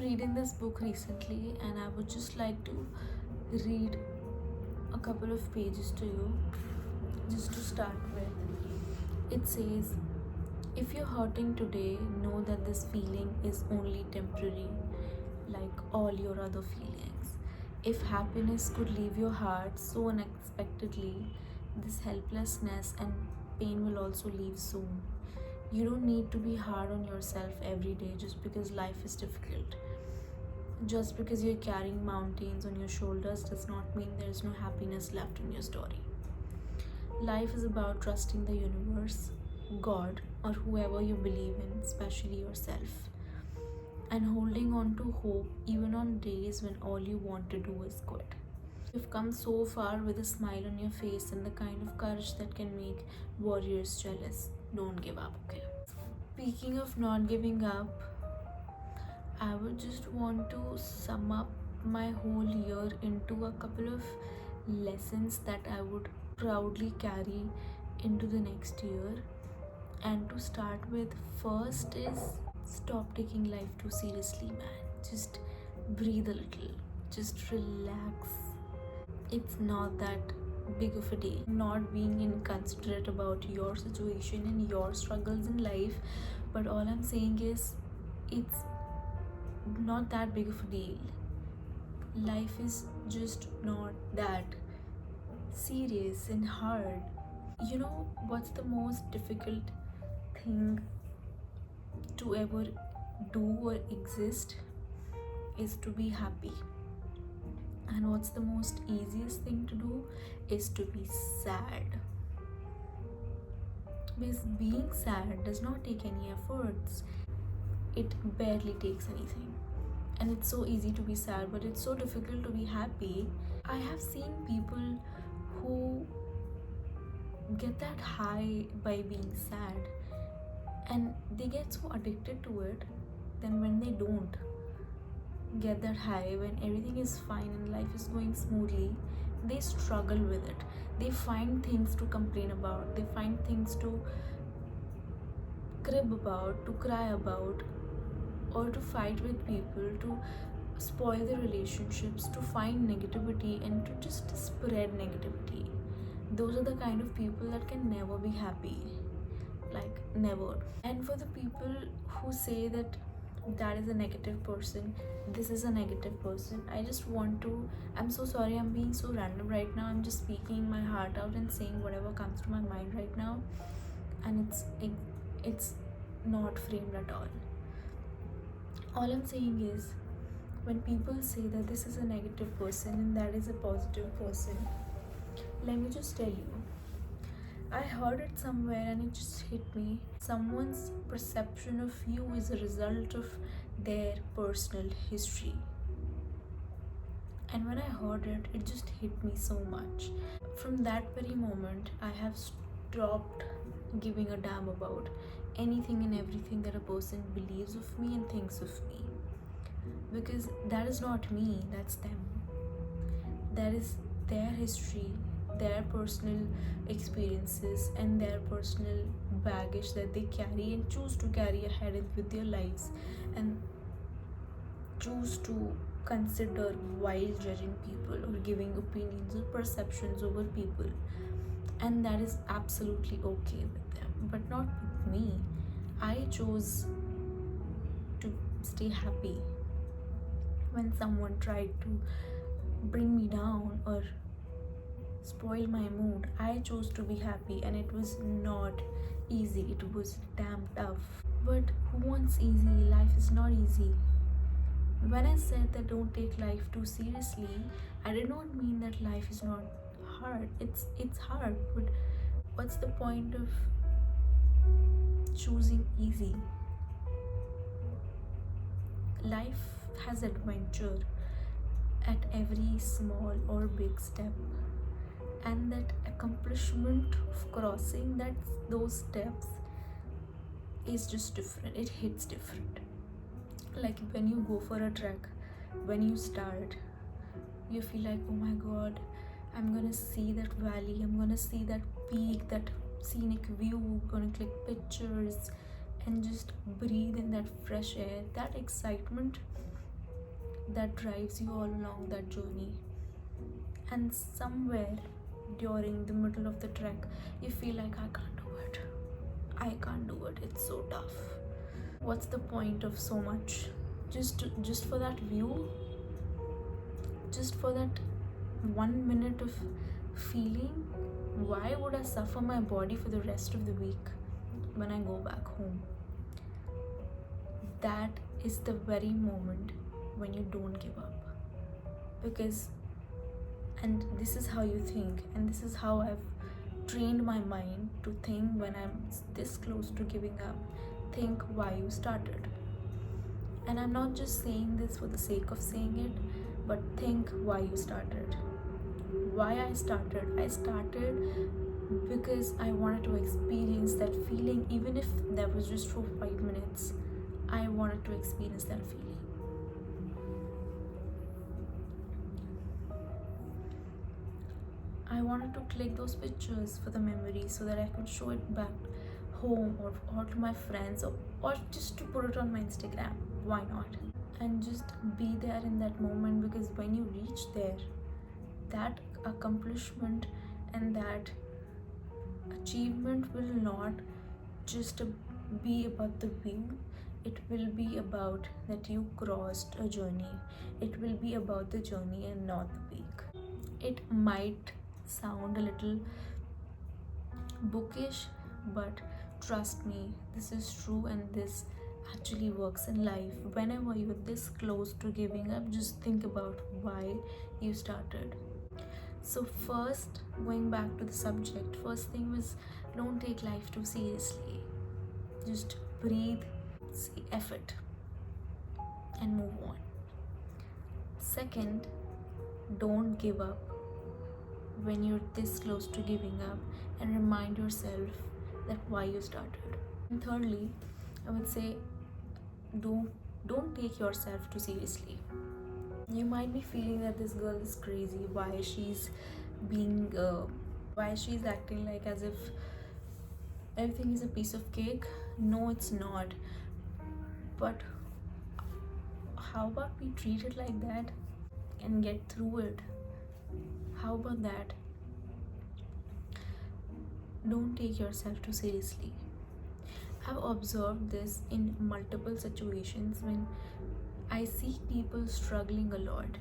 reading this book recently, and I would just like to read a couple of pages to you just to start with. It says, if you're hurting today, know that this feeling is only temporary, like all your other feelings. If happiness could leave your heart so unexpectedly, this helplessness and pain will also leave soon. You don't need to be hard on yourself every day just because life is difficult. Just because you're carrying mountains on your shoulders does not mean there is no happiness left in your story. Life is about trusting the universe, God, or whoever you believe in, especially yourself, and holding on to hope even on days when all you want to do is quit. You've come so far with a smile on your face and the kind of courage that can make warriors jealous. Don't give up, okay? Speaking of not giving up, I would just want to sum up my whole year into a couple of lessons that I would proudly carry into the next year. And to start with, first is stop taking life too seriously, man. Just breathe a little, just relax. It's not that big of a deal. Not being inconsiderate about your situation and your struggles in life, but all I'm saying is it's not that big of a deal. Life is just not that serious and hard. You know what's the most difficult thing to ever do or exist is to be happy. And what's the most easiest thing to do is to be sad. Because being sad does not take any efforts. It barely takes anything. And it's so easy to be sad, but it's so difficult to be happy. I have seen people who get that high by being sad, and they get so addicted to it. Then when they don't get that high, when everything is fine and life is going smoothly, they struggle with it. They find things to complain about, they find things to crib about, to cry about, or to fight with people, to spoil the relationships, to find negativity and to just spread negativity. Those are the kind of people that can never be happy, like never. And for the people who say that that is a negative person, this is a negative person, I just want to, I'm so sorry, I'm being so random right now. I'm just speaking my heart out and saying whatever comes to my mind right now, and it's not framed at all. All I'm saying is, when people say that this is a negative person and that is a positive person, let me just tell you, I heard it somewhere and it just hit me. Someone's perception of you is a result of their personal history. And when I heard it, it just hit me so much. From that very moment, I have stopped giving a damn about anything and everything that a person believes of me and thinks of me. Because that is not me, that's them. That is their history, their personal experiences, and their personal baggage that they carry and choose to carry ahead with their lives, and choose to consider while judging people or giving opinions or perceptions over people. And that is absolutely okay with them, but not with me. I chose to stay happy. When someone tried to bring me down or spoil my mood, I chose to be happy, and it was not easy. It was damn tough. But who wants easy? Life is not easy. When I said that don't take life too seriously, I did not mean that life is not hard. It's hard, but what's the point of choosing easy? Life has adventure at every small or big step, and that accomplishment of crossing those steps is just different. It hits different. Like when you go for a trek, when you start, you feel like, oh my god, I'm gonna see that valley, I'm gonna see that peak, that scenic view, gonna click pictures and just breathe in that fresh air. That excitement that drives you all along that journey. And somewhere during the middle of the trek, you feel like, I can't do it. I can't do it. It's so tough. What's the point of so much? Just for that view, just for that 1 minute of feeling. Why would I suffer my body for the rest of the week when I go back home? That is the very moment when you don't give up. Because, and this is how you think, and this is how I've trained my mind to think when I'm this close to giving up. Think why you started. And I'm not just saying this for the sake of saying it, but think why you started. Why I started because I wanted to experience that feeling, even if that was just for 5 minutes. I wanted to experience that feeling. I wanted to click those pictures for the memories so that I could show it back home or to my friends, or just to put it on my Instagram. Why not? And just be there in that moment, because when you reach there, that accomplishment and that achievement will not just be about the view. It will be about that you crossed a journey. It will be about the journey and not the peak. It might sound a little bookish, but trust me, this is true, and this actually works in life. Whenever you're this close to giving up, just think about why you started. So first, going back to the subject, first thing was, don't take life too seriously. Just breathe, say F it, and move on. Second, don't give up when you're this close to giving up, and remind yourself that why you started. And thirdly, I would say, don't take yourself too seriously. You might be feeling that this girl is crazy. Why she's acting like as if everything is a piece of cake. No, it's not. But how about we treat it like that and get through it? How about that? Don't take yourself too seriously. I've observed this in multiple situations when I see people struggling a lot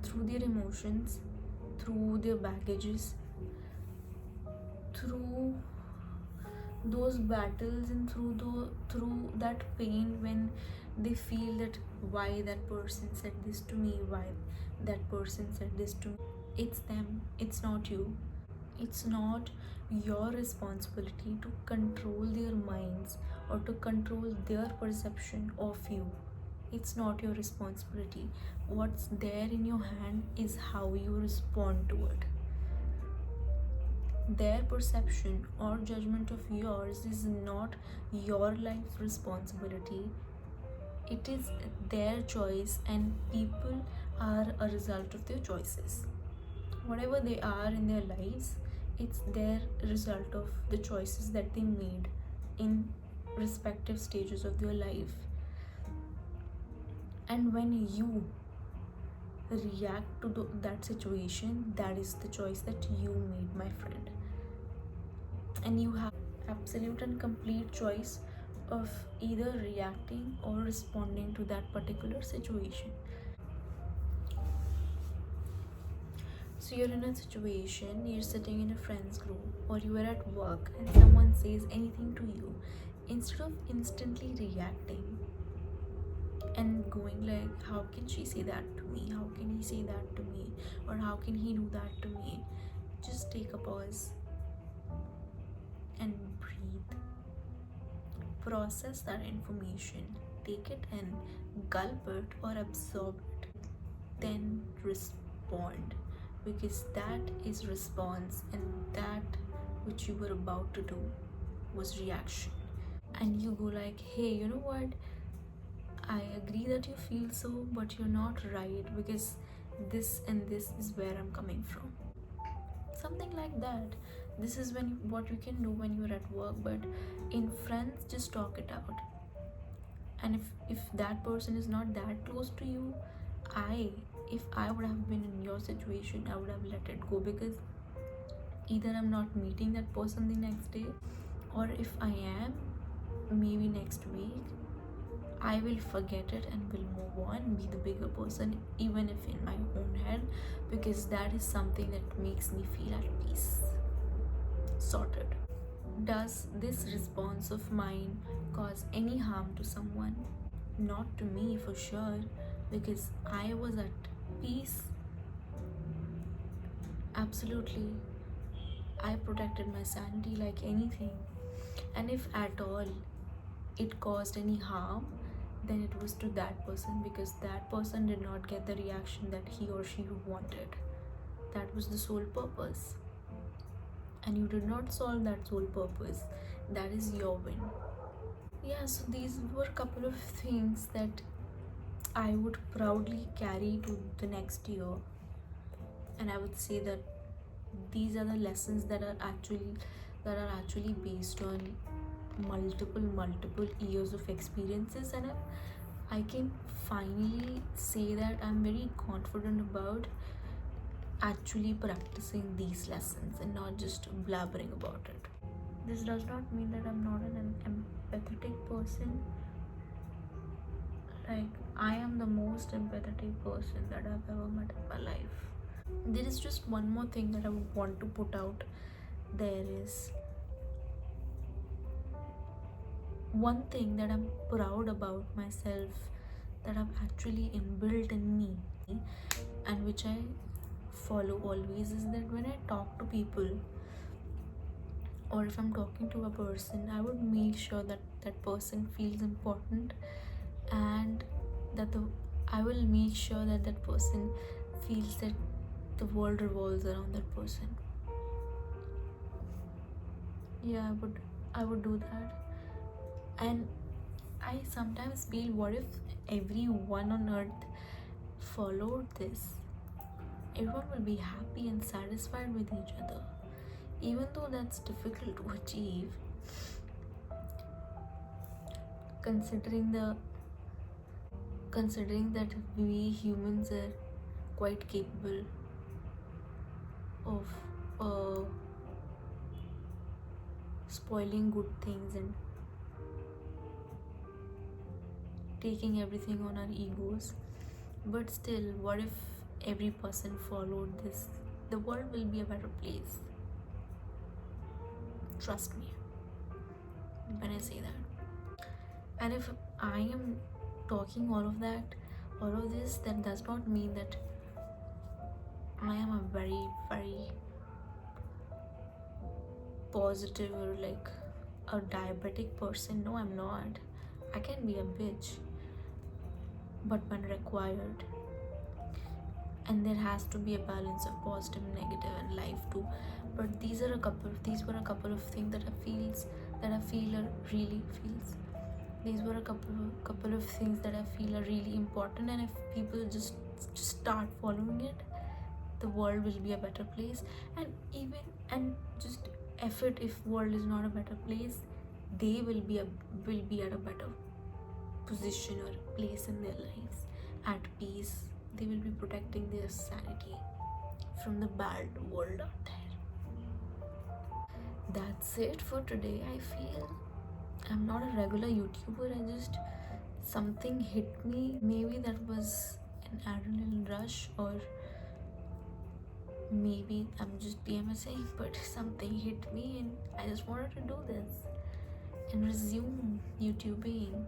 through their emotions, through their baggages, through those battles, and through that pain, when they feel that why that person said this to me, why that person said this to me. It's them, it's not you. It's not your responsibility to control their minds or to control their perception of you. It's not your responsibility. What's there in your hand is how you respond to it. Their perception or judgment of yours is not your life's responsibility. It is their choice, and people are a result of their choices. Whatever they are in their lives, it's their result of the choices that they made in respective stages of their life. And when you react to that situation, that is the choice that you made, my friend. And you have absolute and complete choice of either reacting or responding to that particular situation. So you're in a situation, you're sitting in a friend's group, or you are at work and someone says anything to you. Instead of instantly reacting and going like, how can she say that to me? How can he say that to me? Or how can he do that to me? Just take a pause and breathe. Process that information. Take it in, gulp it or absorb it. Then respond. Because that is response, and that which you were about to do was reaction. And you go like, hey, you know what? I agree that you feel so, but you're not right, because this and this is where I'm coming from. Something like that. This is what you can do when you're at work, but in friends, just talk it out. And if that person is not that close to you, I if I would have been in your situation, I would have let it go, because either I'm not meeting that person the next day, or if I am, maybe next week, I will forget it and will move on, be the bigger person, even if in my own head, because that is something that makes me feel at peace. Sorted. Does this response of mine cause any harm to someone? Not to me for sure, because I was at peace. Absolutely. I protected my sanity like anything. And if at all it caused any harm, then it was to that person, because that person did not get the reaction that he or she wanted. That was the sole purpose. And you did not solve that sole purpose. That is your win. Yeah, so these were a couple of things that I would proudly carry to the next year. And I would say that these are the lessons that are actually based on multiple years of experiences, and I can finally say that I'm very confident about actually practicing these lessons and not just blabbering about it. This does not mean that I'm not an empathetic person. Like, I am the most empathetic person that I've ever met in my life. There is just one more thing that I would want to put out there. Is one thing that I'm proud about myself, that I've actually inbuilt in me, and which I follow always, is that when I talk to people, or if I'm talking to a person, I would make sure that that person feels important, and I will make sure that that person feels that the world revolves around that person. Yeah, I would do that. And I sometimes feel, what if everyone on earth followed this? Everyone will be happy and satisfied with each other. Even though that's difficult to achieve, considering that we humans are quite capable of spoiling good things and taking everything on our egos. But still, what if every person followed this? The world will be a better place. Trust me when I say that. And if I am talking all of this, that does not mean that I am a very, very positive or like a diabetic person. No, I'm not. I can be a bitch, but when required. And there has to be a balance of positive and negative in life too. But these were a couple of things that I feel are really feels. These were a couple of things that I feel are really important, and if people just start following it, the world will be a better place. And just effort, if world is not a better place, they will be at a better position or place in their lives, at peace. They will be protecting their sanity from the bad world out there. That's it for today. I feel I'm not a regular YouTuber. Something hit me. Maybe that was an adrenaline rush, or maybe I'm just pmsing, but something hit me and I just wanted to do this and resume YouTubing.